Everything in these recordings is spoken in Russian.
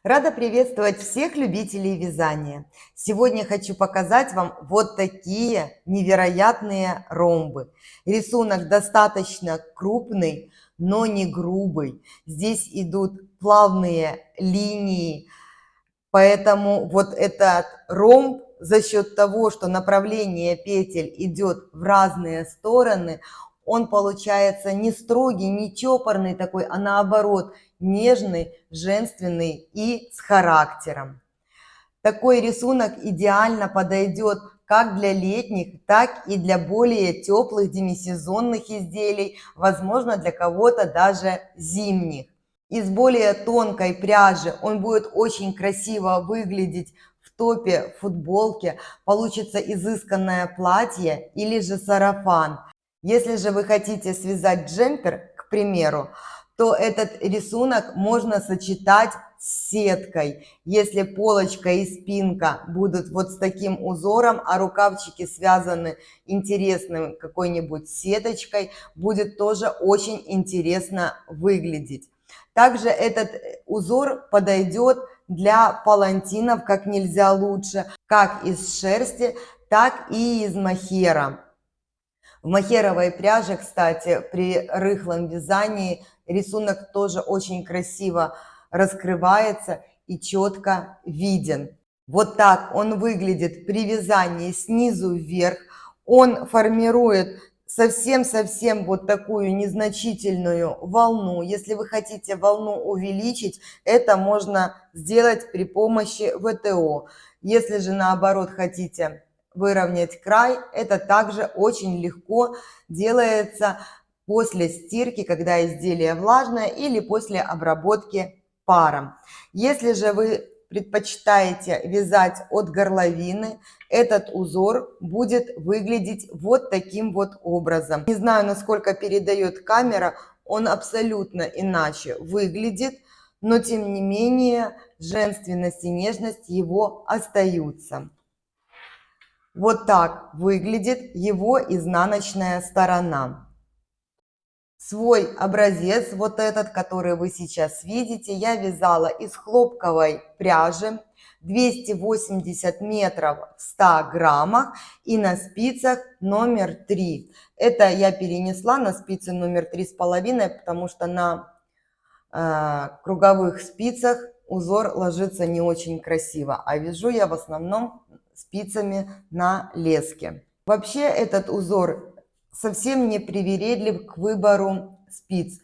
Рада приветствовать всех любителей вязания. Сегодня хочу показать вам вот такие невероятные ромбы. Рисунок достаточно крупный, но не грубый. Здесь идут плавные линии, поэтому вот этот ромб за счет того, что направление петель идет в разные стороны, он получается не строгий, не чопорный такой, а наоборот, нежный, женственный и с характером. Такой рисунок идеально подойдет как для летних, так и для более теплых демисезонных изделий, возможно, для кого-то даже зимних. Из более тонкой пряжи он будет очень красиво выглядеть в топе, футболке, получится изысканное платье или же сарафан. Если же вы хотите связать джемпер, к примеру, то этот рисунок можно сочетать с сеткой. Если полочка и спинка будут вот с таким узором, а рукавчики связаны интересной какой-нибудь сеточкой, будет тоже очень интересно выглядеть. Также этот узор подойдет для палантинов как нельзя лучше, как из шерсти, так и из мохера. В мохеровой пряже, кстати, при рыхлом вязании рисунок тоже очень красиво раскрывается и четко виден. Вот так он выглядит при вязании снизу вверх. Он формирует совсем-совсем вот такую незначительную волну. Если вы хотите волну увеличить, это можно сделать при помощи ВТО. Если же наоборот хотите выровнять край, это также очень легко делается после стирки, когда изделие влажное, или после обработки паром. Если же вы предпочитаете вязать от горловины, этот узор будет выглядеть вот таким вот образом. Не знаю, насколько передает камера, он абсолютно иначе выглядит, но тем не менее женственность и нежность его остаются. Вот так выглядит его изнаночная сторона. Свой образец, вот этот, который вы сейчас видите, я вязала из хлопковой пряжи 280 метров в 100 граммах и на спицах номер 3. Это я перенесла на спицы номер 3,5, потому что на круговых спицах узор ложится не очень красиво, а вяжу я в основном спицами на леске. Вообще этот узор совсем не привередлив к выбору спиц.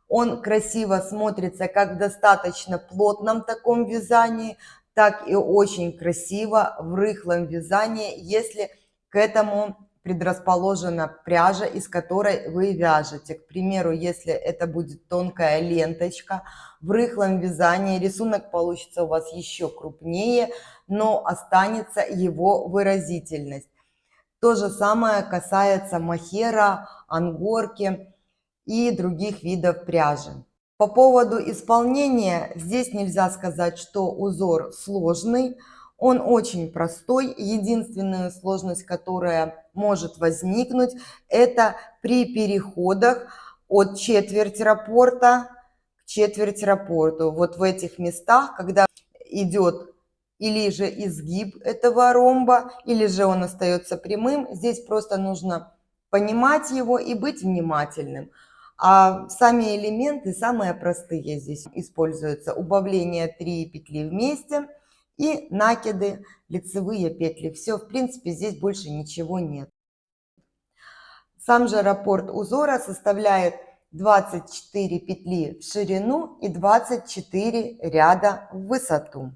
Он красиво смотрится как в достаточно плотном таком вязании, так и очень красиво в рыхлом вязании, если к этому предрасположена пряжа, из которой вы вяжете. К примеру, если это будет тонкая ленточка, в рыхлом вязании рисунок получится у вас еще крупнее, но останется его выразительность. То же самое касается мохера, ангорки и других видов пряжи. По поводу исполнения, здесь нельзя сказать, что узор сложный. Он очень простой. Единственная сложность, которая может возникнуть, это при переходах от четверти раппорта к четверти раппорту. Вот в этих местах, когда идет или же изгиб этого ромба, или же он остается прямым, здесь просто нужно понимать его и быть внимательным. А сами элементы самые простые здесь используются. Убавление 3 петли вместе и накиды, лицевые петли. Все, в принципе, здесь больше ничего нет. Сам же раппорт узора составляет 24 петли в ширину и 24 ряда в высоту.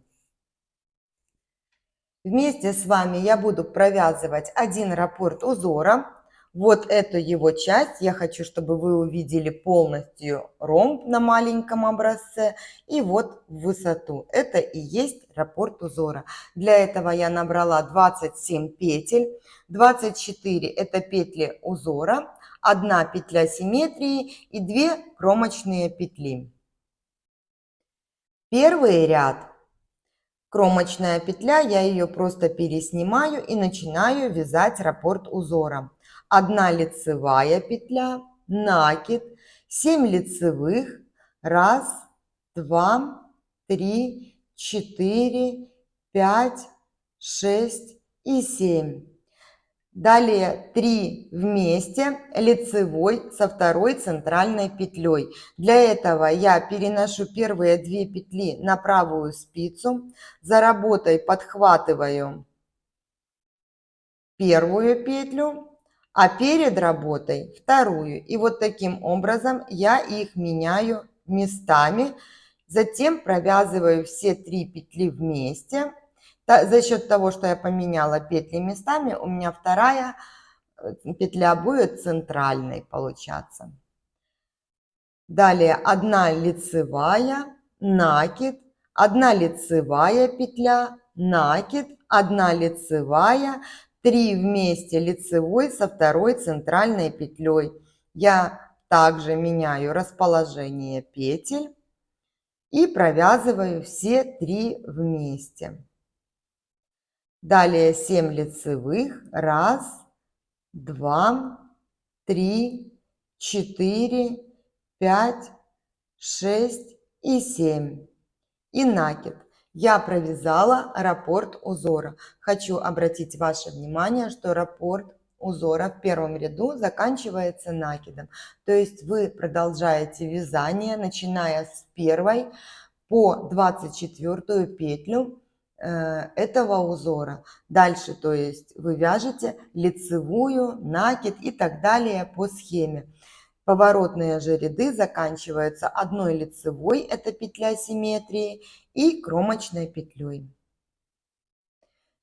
Вместе с вами я буду провязывать один раппорт узора. Вот эту его часть я хочу, чтобы вы увидели полностью ромб на маленьком образце. И вот в высоту. Это и есть раппорт узора. Для этого я набрала 27 петель. 24 это петли узора, 1 петля симметрии и 2 кромочные петли. Первый ряд. Кромочная петля, я ее просто переснимаю и начинаю вязать раппорт узора. 1 лицевая петля, накид, 7 лицевых, 1, 2, 3, 4, 5, 6 и 7. Далее 3 вместе лицевой со второй центральной петлей. Для этого я переношу первые 2 петли на правую спицу, за работой подхватываю первую петлю, а перед работой вторую. И вот таким образом я их меняю местами. Затем провязываю все 3 петли вместе. За счет того, что я поменяла петли местами, у меня вторая петля будет центральной получаться. Далее 1 лицевая, накид, 1 лицевая петля, накид, 1 лицевая, 3 вместе лицевой со второй центральной петлей. Я также меняю расположение петель и провязываю все 3 вместе. Далее 7 лицевых, 1, 2, 3, 4, 5, 6 и 7. И накид. Я провязала раппорт узора. Хочу обратить ваше внимание, что раппорт узора в первом ряду заканчивается накидом. То есть вы продолжаете вязание, начиная с 1 по 24 петлю этого узора. Дальше, то есть вы вяжете лицевую, накид и так далее по схеме. Поворотные же ряды заканчиваются 1 лицевой, это петля симметрии, и кромочной петлей.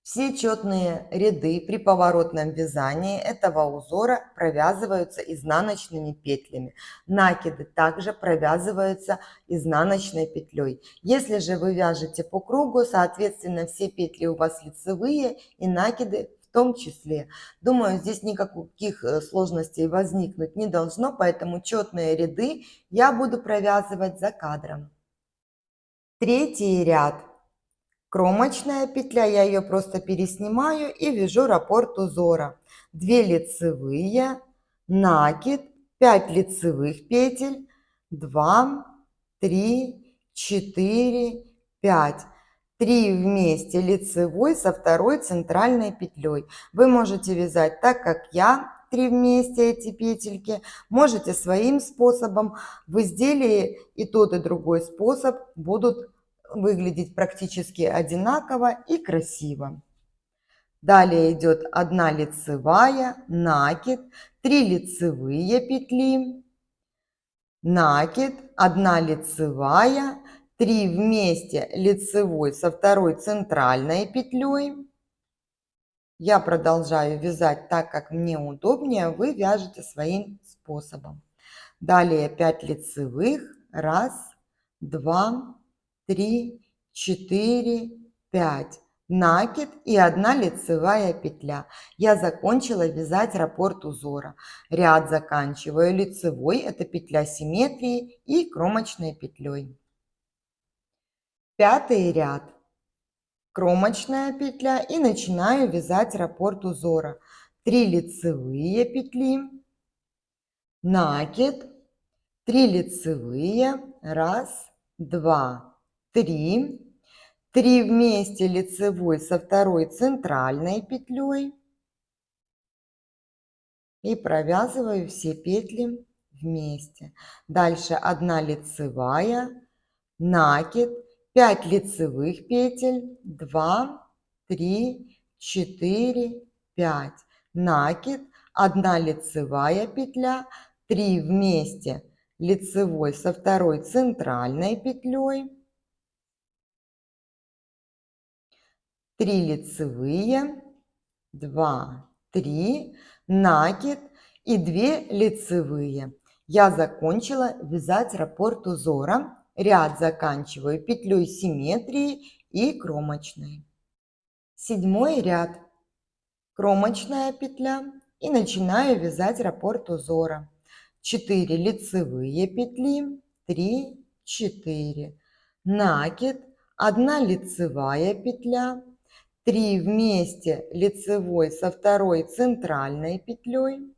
Все четные ряды при поворотном вязании этого узора провязываются изнаночными петлями. Накиды также провязываются изнаночной петлей. Если же вы вяжете по кругу, соответственно, все петли у вас лицевые и накиды в том числе. Думаю, здесь никаких сложностей возникнуть не должно, поэтому четные ряды я буду провязывать за кадром. Третий ряд. Кромочная петля, я ее просто переснимаю и вяжу раппорт узора. 2 лицевые, накид, 5 лицевых петель, 2, 3, 4, 5. 3 вместе лицевой со второй центральной петлей. Вы можете вязать так, как я, 3 вместе эти петельки. Можете своим способом. В изделии и тот, и другой способ будут выглядеть практически одинаково и красиво. Далее идет 1 лицевая, накид, 3 лицевые петли, накид, 1 лицевая, 3 вместе лицевой со второй центральной петлей. Я продолжаю вязать так, как мне удобнее, вы вяжете своим способом. Далее 5 лицевых, 1, 2, 3, 4, 5. Накид и 1 лицевая петля. Я закончила вязать раппорт узора. Ряд заканчиваю лицевой, это петля симметрии, и кромочной петлей. Пятый ряд. Кромочная петля и начинаю вязать раппорт узора. 3 лицевые петли, накид, 3 лицевые, 1, 2, 3, 3 вместе лицевой со второй центральной петлей и провязываю все петли вместе. Дальше 1 лицевая, накид, 5 лицевых петель, 2, 3, 4, 5, накид, 1 лицевая петля, 3 вместе лицевой со второй центральной петлей, 3 лицевые, 2, 3, накид и 2 лицевые. Я закончила вязать раппорт узора. Ряд заканчиваю петлей симметрии и кромочной. Седьмой ряд. Кромочная петля и начинаю вязать раппорт узора. 4 лицевые петли, 3, 4. Накид, 1 лицевая петля, 3 вместе лицевой со второй центральной петлей,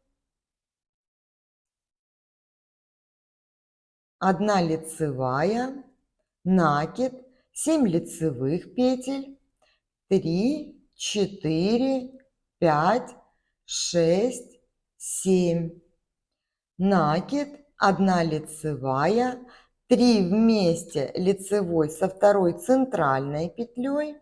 1 лицевая, накид, 7 лицевых петель, 3, 4, 5, 6, 7. Накид, 1 лицевая, 3 вместе лицевой со второй центральной петлей.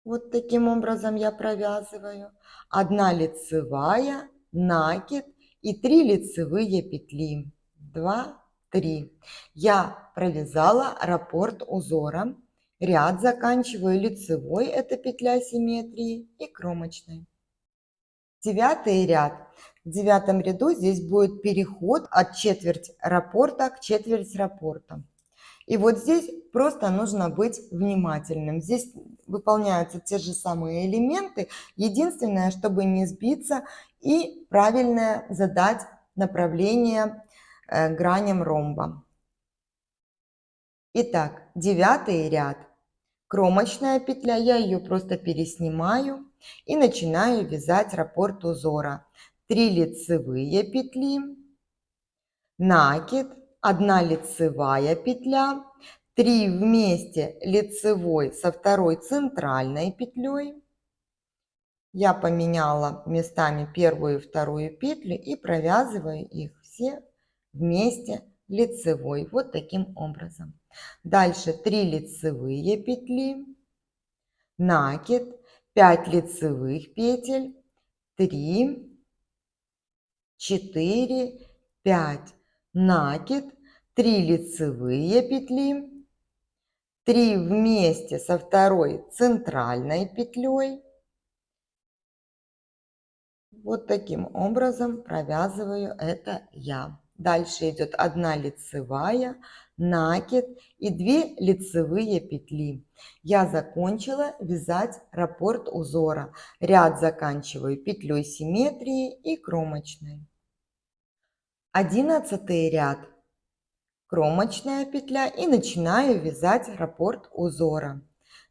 Вот таким образом я провязываю. 1 лицевая, накид и 3 лицевые петли. 2, 3. Я провязала раппорт узора. Ряд заканчиваю лицевой, это петля симметрии, и кромочной. 9 ряд. В 9 ряду здесь будет переход от четверть раппорта к четверть раппорта. И вот здесь просто нужно быть внимательным. Здесь выполняются те же самые элементы. Единственное, чтобы не сбиться и правильно задать направление граням ромба. Итак, 9 ряд. Кромочная петля, я ее просто переснимаю и начинаю вязать раппорт узора. 3 лицевые петли, накид, 1 лицевая петля, 3 вместе лицевой со второй центральной петлей. Я поменяла местами первую и вторую петлю и провязываю их все вместе лицевой. Вот таким образом. Дальше 3 лицевые петли, накид, 5 лицевых петель, 3, 4, 5, накид, 3 лицевые петли, 3 вместе со второй центральной петлей. Вот таким образом провязываю это я. Дальше идет 1 лицевая, накид и 2 лицевые петли. Я закончила вязать раппорт узора. Ряд заканчиваю петлей симметрии и кромочной. 11 ряд. Кромочная петля и начинаю вязать раппорт узора.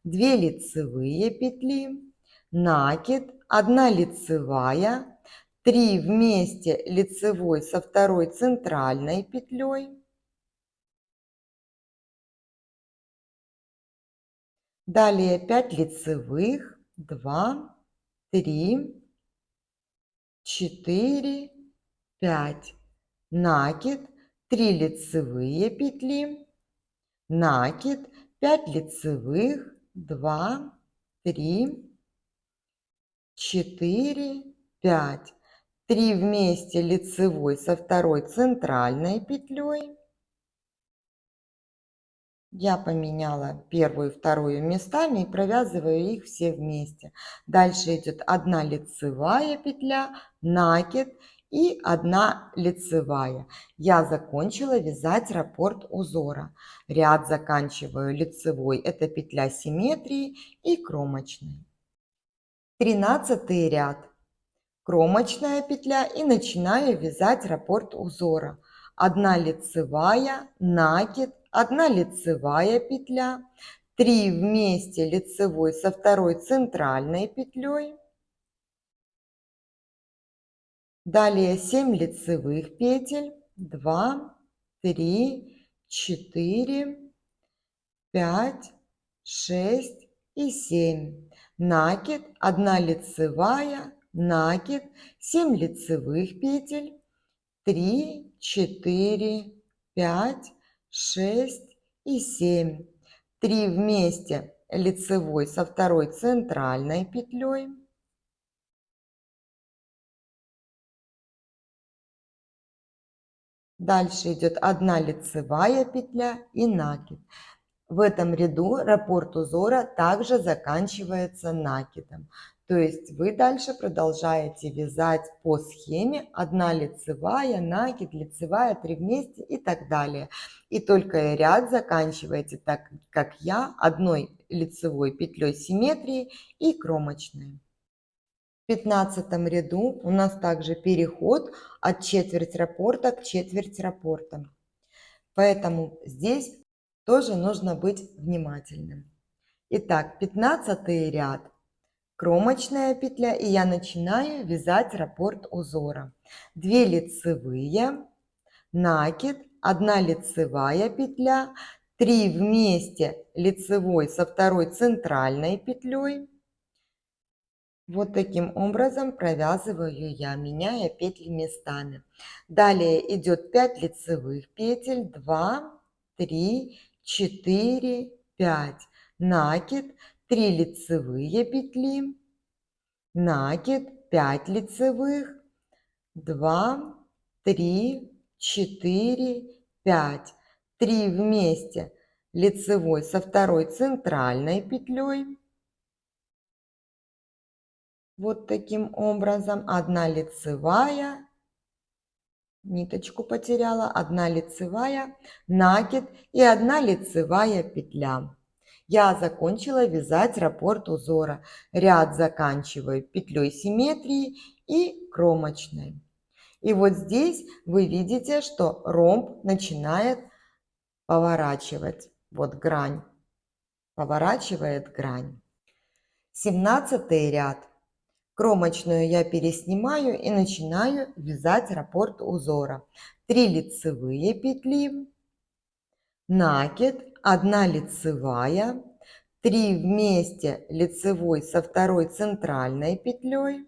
2 лицевые петли, накид, 1 лицевая, 3 вместе лицевой со второй центральной петлей. Далее 5 лицевых, 2, 3, 4, 5, накид, 3 лицевые петли, накид, 5 лицевых, 2, 3, 4, 5, 3 вместе лицевой со второй центральной петлей. Я поменяла первую и вторую местами и провязываю их все вместе. Дальше идет 1 лицевая петля, накид и 1 лицевая. Я закончила вязать раппорт узора. Ряд заканчиваю лицевой, это петля симметрии и кромочной. 13 ряд. Кромочная петля и начинаю вязать раппорт узора. 1 лицевая, накид, 1 лицевая петля, 3 вместе лицевой со второй центральной петлей. Далее 7 лицевых петель, 2, 3, 4, 5, 6 и 7. Накид, 1 лицевая, накид, 7 лицевых петель, 3, 4, 5, 6 и 7. 3 вместе лицевой со второй центральной петлей. Дальше идет 1 лицевая петля и накид. В этом ряду раппорт узора также заканчивается накидом. То есть вы дальше продолжаете вязать по схеме 1 лицевая, накид, лицевая, 3 вместе и так далее. И только ряд заканчиваете так, как я, 1 лицевой петлей симметрии и кромочной. В 15 ряду у нас также переход от четверть раппорта к четверть раппорта. Поэтому здесь тоже нужно быть внимательным. Итак, 15 ряд. Кромочная петля, и я начинаю вязать раппорт узора. 2 лицевые, накид, 1 лицевая петля, 3 вместе лицевой со второй центральной петлей. Вот таким образом провязываю я, меняя петли местами. Далее идет 5 лицевых петель, 2, 3, 4, 5. Накид, 3 лицевые петли, накид, 5 лицевых, 2, 3, 4, 5. 3 вместе лицевой со второй центральной петлей. Вот таким образом. 1 лицевая, ниточку потеряла, 1 лицевая, накид и 1 лицевая петля. Я закончила вязать раппорт узора. Ряд заканчиваю петлей симметрии и кромочной. И вот здесь вы видите, что ромб начинает поворачивать. Вот грань. Поворачивает грань. 17 ряд. Кромочную я переснимаю и начинаю вязать раппорт узора. 3 лицевые петли, накид, 1 лицевая, 3 вместе лицевой со второй центральной петлей,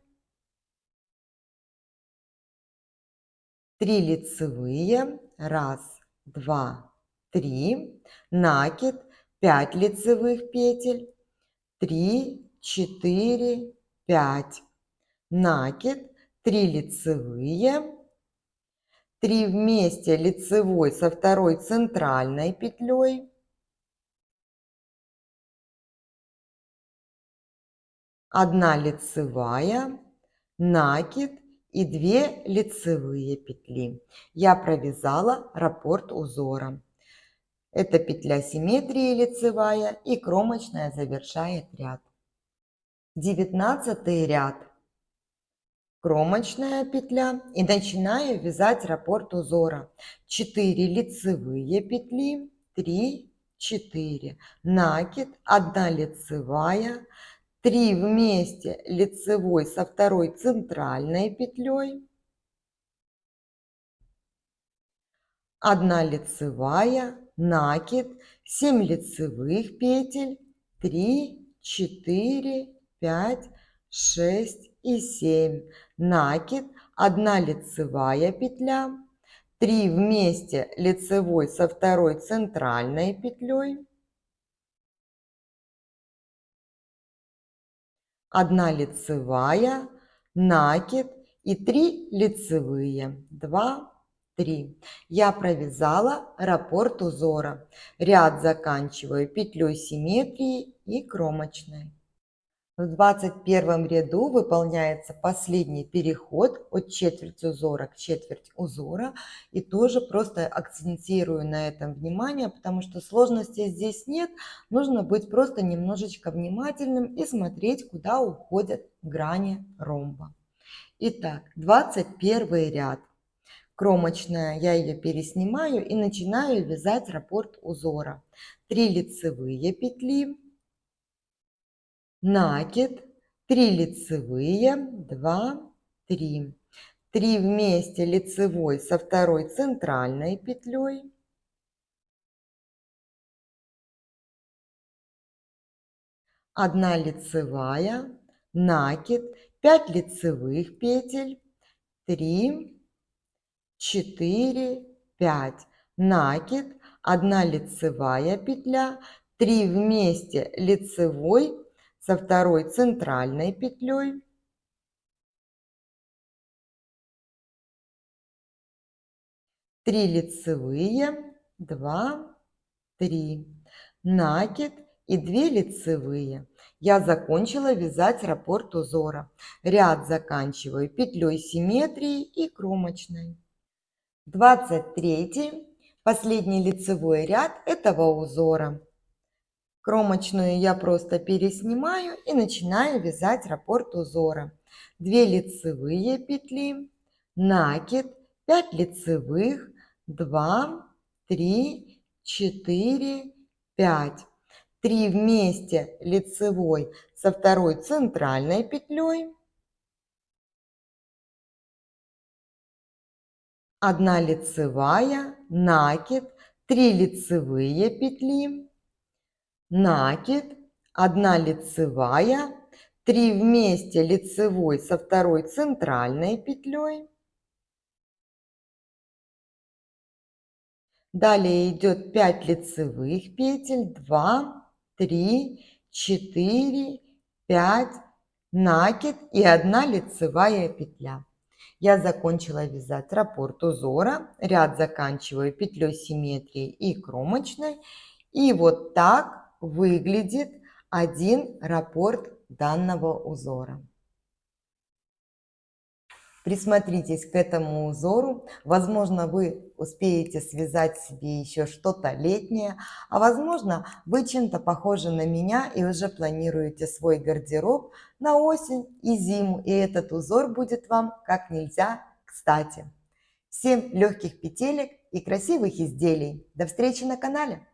3 лицевые, 1, 2, 3, накид, 5 лицевых петель, 3, 4, 5, накид, 3 лицевые, 3 вместе лицевой со второй центральной петлей, 1 лицевая, накид и 2 лицевые петли. Я провязала раппорт узора. Это петля симметрии лицевая и кромочная завершает ряд. 19 ряд. Кромочная петля и начинаю вязать раппорт узора. 4 лицевые петли, 3, 4, накид, 1 лицевая, 3 вместе лицевой со второй центральной петлей, 1 лицевая, накид, 7 лицевых петель, 3, 4, 5, 6 и 7, накид, 1 лицевая петля, 3 вместе лицевой со второй центральной петлей, 1 лицевая, накид и 3 лицевые, 2, 3. Я провязала раппорт узора. Ряд заканчиваю петлей симметрии и кромочной. В 21 ряду выполняется последний переход от четверти узора к четверти узора. И тоже просто акцентирую на этом внимание, потому что сложностей здесь нет. Нужно быть просто немножечко внимательным и смотреть, куда уходят грани ромба. Итак, 21 ряд. Кромочная, я ее переснимаю и начинаю вязать раппорт узора. 3 лицевые петли, накид, 3 лицевые, 2, 3. 3 вместе лицевой со второй центральной петлей, 1 лицевая, накид, 5 лицевых петель, 3, 4, 5, накид, 1 лицевая петля, 3 вместе лицевой со второй центральной петлей, 3 лицевые, 2, 3, накид и 2 лицевые. Я закончила вязать раппорт узора. Ряд заканчиваю петлей симметрии и кромочной. 23, последний лицевой ряд этого узора. Кромочную я просто переснимаю и начинаю вязать раппорт узора. 2 лицевые петли, накид, 5 лицевых, 2, 3, 4, 5. 3 вместе лицевой со второй центральной петлей, 1 лицевая, накид, 3 лицевые петли, накид, 1 лицевая, 3 вместе лицевой со второй центральной петлей. Далее идет 5 лицевых петель, 2, 3, 4, 5, накид и 1 лицевая петля. Я закончила вязать раппорт узора, ряд заканчиваю петлей симметрии и кромочной. И вот так выглядит один раппорт данного узора. Присмотритесь к этому узору. Возможно, вы успеете связать себе еще что-то летнее, а возможно, вы чем-то похожи на меня и уже планируете свой гардероб на осень и зиму, и этот узор будет вам как нельзя кстати. Всем легких петелек и красивых изделий. До встречи на канале!